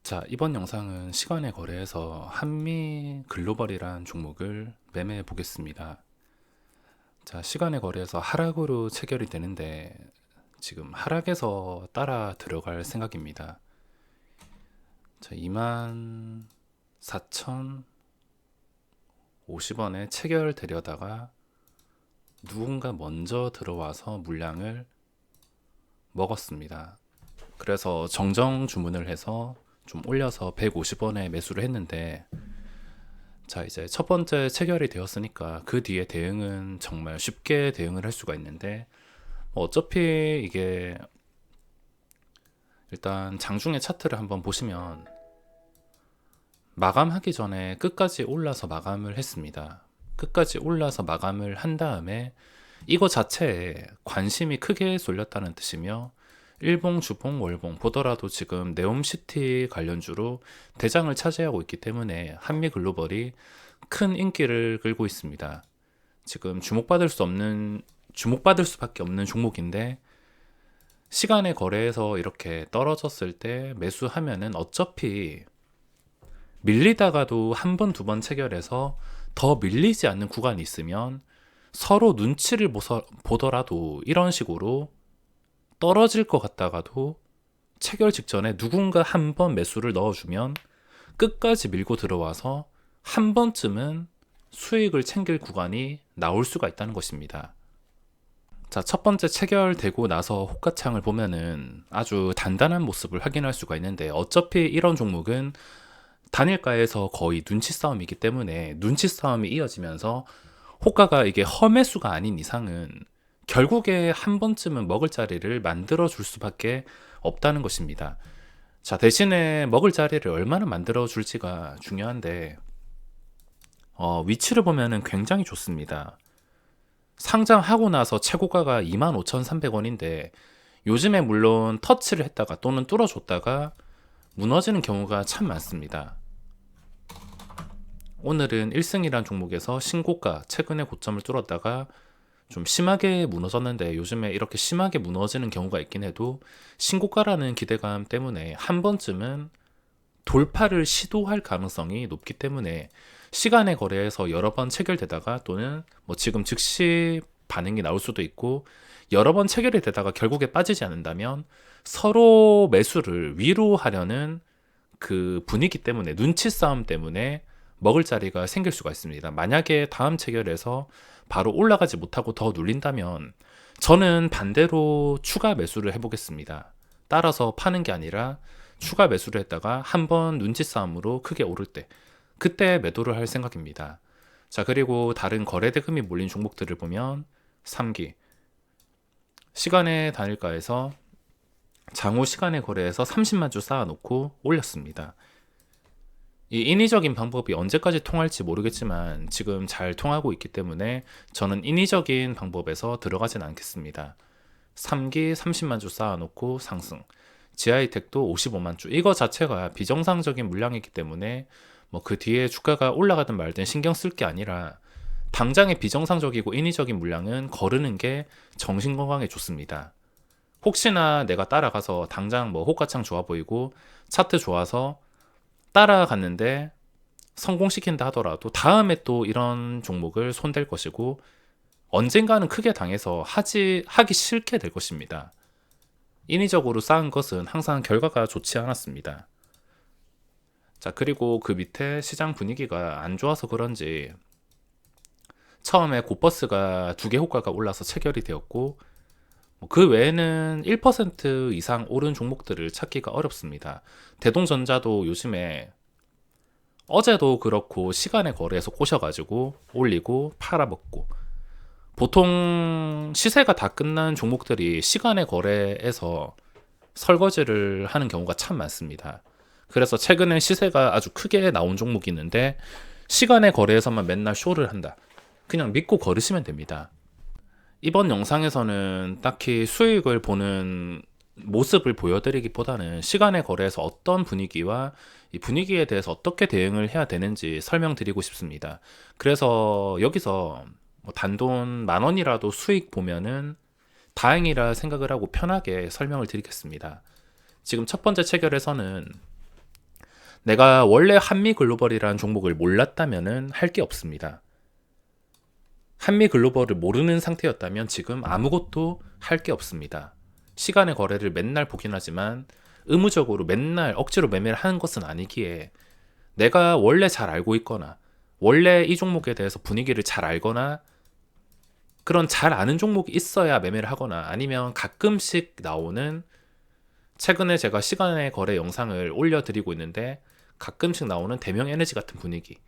자, 이번 영상은 시간의 거래에서 한미 글로벌이란 종목을 매매해 보겠습니다. 자, 시간의 거래에서 하락으로 체결이 되는데 지금 하락에서 따라 들어갈 생각입니다. 자, 24,050원에 체결되려다가 누군가 먼저 들어와서 물량을 먹었습니다. 그래서 정정 주문을 해서 좀 올려서 150원에 매수를 했는데, 자, 이제 첫 번째 체결이 되었으니까 그 뒤에 대응은 정말 쉽게 대응을 할 수가 있는데, 어차피 이게 일단 장중의 차트를 한번 보시면 마감하기 전에 끝까지 올라서 마감을 했습니다. 끝까지 올라서 마감을 한 다음에 이거 자체에 관심이 크게 쏠렸다는 뜻이며, 일봉, 주봉, 월봉 보더라도 지금 네옴시티 관련주로 대장을 차지하고 있기 때문에 한미 글로벌이 큰 인기를 끌고 있습니다. 지금 주목받을 수밖에 없는 종목인데, 시간의 거래에서 이렇게 떨어졌을 때 매수하면은 어차피 밀리다가도 한 번, 두 번 체결해서 더 밀리지 않는 구간이 있으면 서로 눈치를 보더라도 이런 식으로 떨어질 것 같다가도 체결 직전에 누군가 한 번 매수를 넣어주면 끝까지 밀고 들어와서 한 번쯤은 수익을 챙길 구간이 나올 수가 있다는 것입니다. 자, 첫 번째 체결되고 나서 호가창을 보면은 아주 단단한 모습을 확인할 수가 있는데, 어차피 이런 종목은 단일가에서 거의 눈치 싸움이기 때문에 눈치 싸움이 이어지면서 호가가 이게 허매수가 아닌 이상은 결국에 한 번쯤은 먹을 자리를 만들어 줄 수밖에 없다는 것입니다. 자, 대신에 먹을 자리를 얼마나 만들어 줄지가 중요한데, 위치를 보면은 굉장히 좋습니다. 상장하고 나서 최고가가 25,300원인데 요즘에 물론 터치를 했다가 또는 뚫어줬다가 무너지는 경우가 참 많습니다. 오늘은 1승이란 종목에서 신고가, 최근에 고점을 뚫었다가 좀 심하게 무너졌는데, 요즘에 이렇게 심하게 무너지는 경우가 있긴 해도 신고가라는 기대감 때문에 한 번쯤은 돌파를 시도할 가능성이 높기 때문에 시간의 거래에서 여러 번 체결되다가 또는 뭐 지금 즉시 반응이 나올 수도 있고, 여러 번 체결이 되다가 결국에 빠지지 않는다면 서로 매수를 위로 하려는 그 분위기 때문에, 눈치 싸움 때문에 먹을 자리가 생길 수가 있습니다. 만약에 다음 체결에서 바로 올라가지 못하고 더 눌린다면 저는 반대로 추가 매수를 해보겠습니다. 따라서 파는 게 아니라 추가 매수를 했다가 한번 눈치 싸움으로 크게 오를 때, 그때 매도를 할 생각입니다. 자, 그리고 다른 거래대금이 몰린 종목들을 보면 3기 시간의 단일가에서 장후 시간의 거래에서 30만 주 쌓아놓고 올렸습니다. 이 인위적인 방법이 언제까지 통할지 모르겠지만 지금 잘 통하고 있기 때문에 저는 인위적인 방법에서 들어가진 않겠습니다. 3기 30만 주 쌓아놓고 상승, 지하이텍도 55만 주, 이거 자체가 비정상적인 물량이기 때문에 뭐 그 뒤에 주가가 올라가든 말든 신경 쓸 게 아니라 당장의 비정상적이고 인위적인 물량은 거르는 게 정신 건강에 좋습니다. 혹시나 내가 따라가서 당장 뭐 호가창 좋아 보이고 차트 좋아서 따라갔는데 성공시킨다 하더라도 다음에 또 이런 종목을 손댈 것이고 언젠가는 크게 당해서 하기 싫게 될 것입니다. 인위적으로 쌓은 것은 항상 결과가 좋지 않았습니다. 자, 그리고 그 밑에 시장 분위기가 안 좋아서 그런지 처음에 고버스가 두 개 호가가 올라서 체결이 되었고, 그 외에는 1% 이상 오른 종목들을 찾기가 어렵습니다. 대동전자도 요즘에 어제도 그렇고 시간의 거래에서 꼬셔가지고 올리고 팔아먹고, 보통 시세가 다 끝난 종목들이 시간의 거래에서 설거지를 하는 경우가 참 많습니다. 그래서 최근에 시세가 아주 크게 나온 종목이 있는데 시간의 거래에서만 맨날 쇼를 한다. 그냥 믿고 걸으시면 됩니다. 이번 영상에서는 딱히 수익을 보는 모습을 보여드리기보다는 시간의 거래에서 어떤 분위기와 이 분위기에 대해서 어떻게 대응을 해야 되는지 설명드리고 싶습니다. 그래서 여기서 뭐 단돈 10,000원이라도 수익 보면은 다행이라 생각을 하고 편하게 설명을 드리겠습니다. 지금 첫 번째 체결에서는 내가 원래 한미글로벌이라는 종목을 몰랐다면은 할 게 없습니다. 한미글로벌을 모르는 상태였다면 지금 아무것도 할 게 없습니다. 시간의 거래를 맨날 보긴 하지만 의무적으로 맨날 억지로 매매를 하는 것은 아니기에 내가 원래 잘 알고 있거나 원래 이 종목에 대해서 분위기를 잘 알거나 그런 잘 아는 종목이 있어야 매매를 하거나 아니면 가끔씩 나오는 최근에 제가 시간의 거래 영상을 올려드리고 있는데 가끔씩 나오는 대명 에너지 같은 분위기,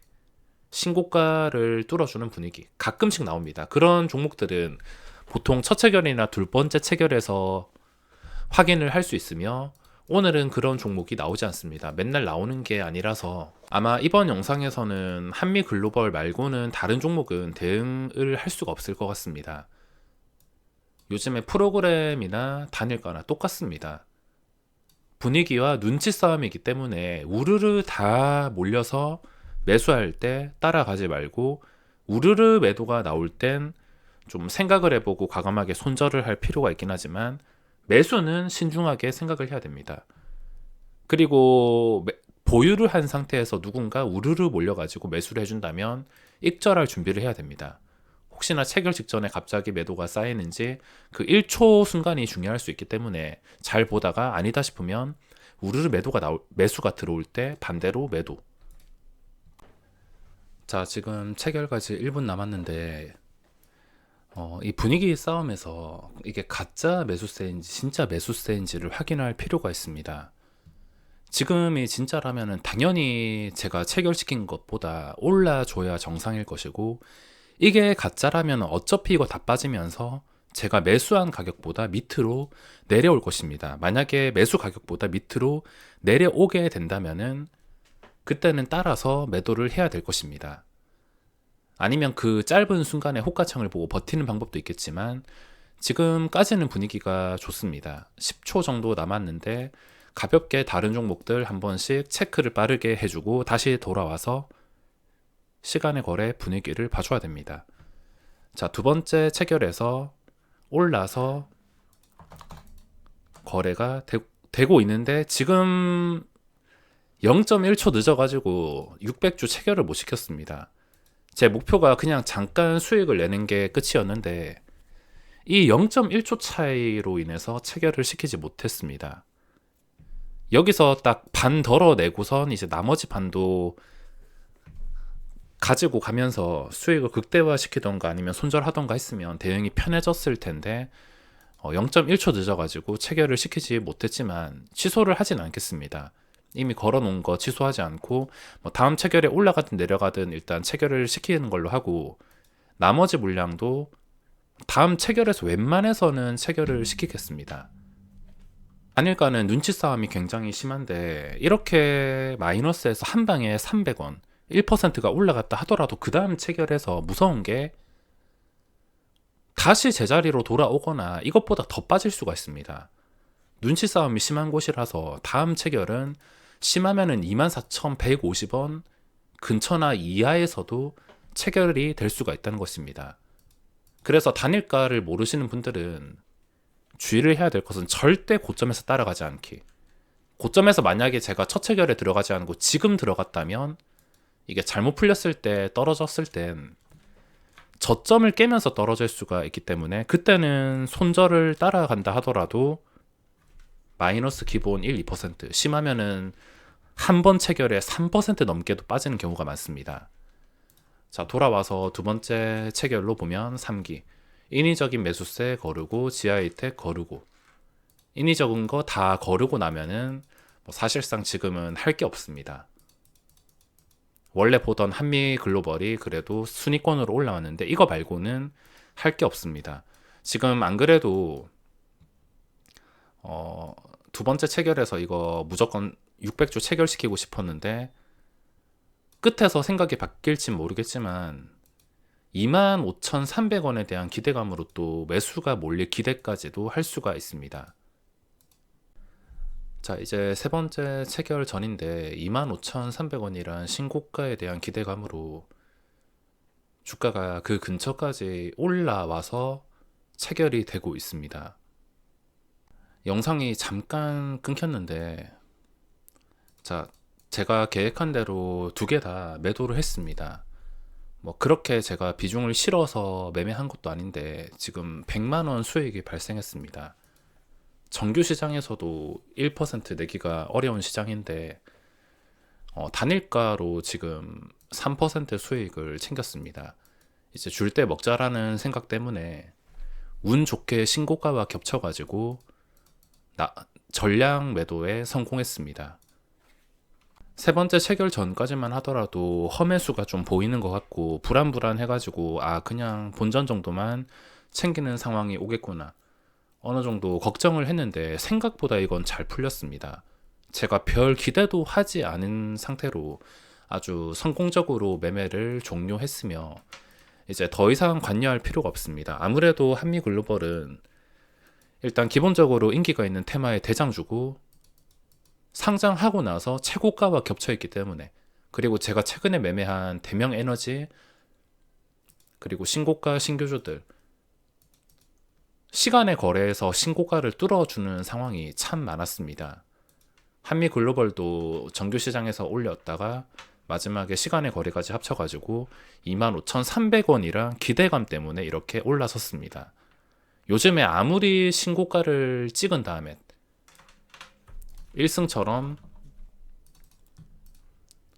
신고가를 뚫어주는 분위기 가끔씩 나옵니다. 그런 종목들은 보통 첫 체결이나 두 번째 체결에서 확인을 할 수 있으며 오늘은 그런 종목이 나오지 않습니다. 맨날 나오는 게 아니라서 아마 이번 영상에서는 한미글로벌 말고는 다른 종목은 대응을 할 수가 없을 것 같습니다. 요즘에 프로그램이나 단일가나 똑같습니다. 분위기와 눈치 싸움이기 때문에 우르르 다 몰려서 매수할 때 따라가지 말고 우르르 매도가 나올 땐 좀 생각을 해보고 과감하게 손절을 할 필요가 있긴 하지만 매수는 신중하게 생각을 해야 됩니다. 그리고 보유를 한 상태에서 누군가 우르르 몰려가지고 매수를 해준다면 익절할 준비를 해야 됩니다. 혹시나 체결 직전에 갑자기 매도가 쌓이는지 그 1초 순간이 중요할 수 있기 때문에 잘 보다가 아니다 싶으면 우르르 매수가 들어올 때 반대로 매도. 자, 지금 체결까지 1분 남았는데 이 분위기 싸움에서 이게 가짜 매수세인지 진짜 매수세인지를 확인할 필요가 있습니다. 지금이 진짜라면은 당연히 제가 체결시킨 것보다 올라줘야 정상일 것이고 이게 가짜라면 어차피 이거 다 빠지면서 제가 매수한 가격보다 밑으로 내려올 것입니다. 만약에 매수 가격보다 밑으로 내려오게 된다면은 그때는 따라서 매도를 해야 될 것입니다. 아니면 그 짧은 순간에 호가창을 보고 버티는 방법도 있겠지만 지금까지는 분위기가 좋습니다. 10초 정도 남았는데 가볍게 다른 종목들 한 번씩 체크를 빠르게 해주고 다시 돌아와서 시간의 거래 분위기를 봐줘야 됩니다. 자, 두 번째 체결에서 올라서 거래가 되고 있는데 지금 0.1초 늦어가지고 600주 체결을 못 시켰습니다. 제 목표가 그냥 잠깐 수익을 내는 게 끝이었는데 이 0.1초 차이로 인해서 체결을 시키지 못했습니다. 여기서 딱 반 덜어내고선 이제 나머지 반도 가지고 가면서 수익을 극대화시키던가 아니면 손절하던가 했으면 대응이 편해졌을 텐데 0.1초 늦어가지고 체결을 시키지 못했지만 취소를 하진 않겠습니다. 이미 걸어놓은 거 취소하지 않고 뭐 다음 체결에 올라가든 내려가든 일단 체결을 시키는 걸로 하고 나머지 물량도 다음 체결에서 웬만해서는 체결을 시키겠습니다. 단일가는 눈치 싸움이 굉장히 심한데 이렇게 마이너스에서 한 방에 300원 1%가 올라갔다 하더라도 그 다음 체결에서 무서운 게 다시 제자리로 돌아오거나 이것보다 더 빠질 수가 있습니다. 눈치 싸움이 심한 곳이라서 다음 체결은 심하면은 24,150원 근처나 이하에서도 체결이 될 수가 있다는 것입니다. 그래서 단일가를 모르시는 분들은 주의를 해야 될 것은 절대 고점에서 따라가지 않기. 고점에서 만약에 제가 첫 체결에 들어가지 않고 지금 들어갔다면 이게 잘못 풀렸을 때 떨어졌을 땐 저점을 깨면서 떨어질 수가 있기 때문에 그때는 손절을 따라간다 하더라도 마이너스 기본 1, 2% 심하면은 한 번 체결에 3% 넘게도 빠지는 경우가 많습니다. 자, 돌아와서 두 번째 체결로 보면 3기 인위적인 매수세 거르고 지하이텍 거르고 인위적인 거 다 거르고 나면은 사실상 지금은 할 게 없습니다. 원래 보던 한미글로벌이 그래도 순위권으로 올라왔는데 이거 말고는 할 게 없습니다. 지금 안 그래도 두 번째 체결에서 이거 무조건 600주 체결시키고 싶었는데 끝에서 생각이 바뀔진 모르겠지만 25,300원에 대한 기대감으로 또 매수가 몰릴 기대까지도 할 수가 있습니다. 자, 이제 세 번째 체결 전인데 25,300원이란 신고가에 대한 기대감으로 주가가 그 근처까지 올라와서 체결이 되고 있습니다. 영상이 잠깐 끊겼는데 자, 제가 계획한 대로 두 개 다 매도를 했습니다. 뭐 그렇게 제가 비중을 실어서 매매한 것도 아닌데 지금 100만 원 수익이 발생했습니다. 정규 시장에서도 1% 내기가 어려운 시장인데 단일가로 지금 3% 수익을 챙겼습니다. 이제 줄 때 먹자라는 생각 때문에 운 좋게 신고가와 겹쳐가지고 전량 매도에 성공했습니다. 세 번째 체결 전까지만 하더라도 험해수가 좀 보이는 것 같고 불안해가지고 그냥 본전 정도만 챙기는 상황이 오겠구나 어느 정도 걱정을 했는데 생각보다 이건 잘 풀렸습니다. 제가 별 기대도 하지 않은 상태로 아주 성공적으로 매매를 종료했으며 이제 더 이상 관여할 필요가 없습니다. 아무래도 한미글로벌은 일단 기본적으로 인기가 있는 테마의 대장주고 상장하고 나서 최고가와 겹쳐있기 때문에, 그리고 제가 최근에 매매한 대명에너지 그리고 신고가 신규주들 시간의 거래에서 신고가를 뚫어주는 상황이 참 많았습니다. 한미글로벌도 정규시장에서 올렸다가 마지막에 시간의 거래까지 합쳐가지고 25,300원이랑 기대감 때문에 이렇게 올라섰습니다. 요즘에 아무리 신고가를 찍은 다음에 1승처럼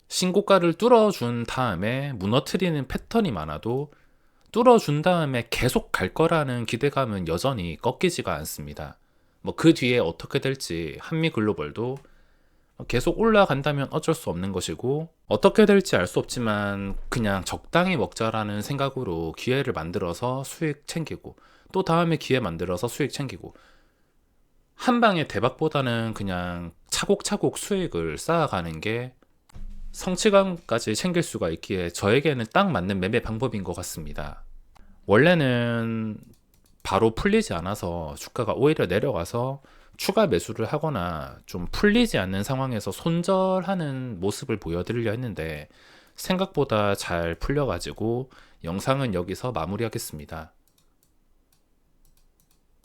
신고가를 뚫어준 다음에 무너뜨리는 패턴이 많아도 뚫어준 다음에 계속 갈 거라는 기대감은 여전히 꺾이지가 않습니다. 뭐 그 뒤에 어떻게 될지 한미글로벌도 계속 올라간다면 어쩔 수 없는 것이고 어떻게 될지 알 수 없지만 그냥 적당히 먹자라는 생각으로 기회를 만들어서 수익 챙기고 또 다음에 기회 만들어서 수익 챙기고 한 방에 대박보다는 그냥 차곡차곡 수익을 쌓아가는 게 성취감까지 챙길 수가 있기에 저에게는 딱 맞는 매매 방법인 것 같습니다. 원래는 바로 풀리지 않아서 주가가 오히려 내려가서 추가 매수를 하거나 좀 풀리지 않는 상황에서 손절하는 모습을 보여드리려 했는데 생각보다 잘 풀려가지고 영상은 여기서 마무리하겠습니다.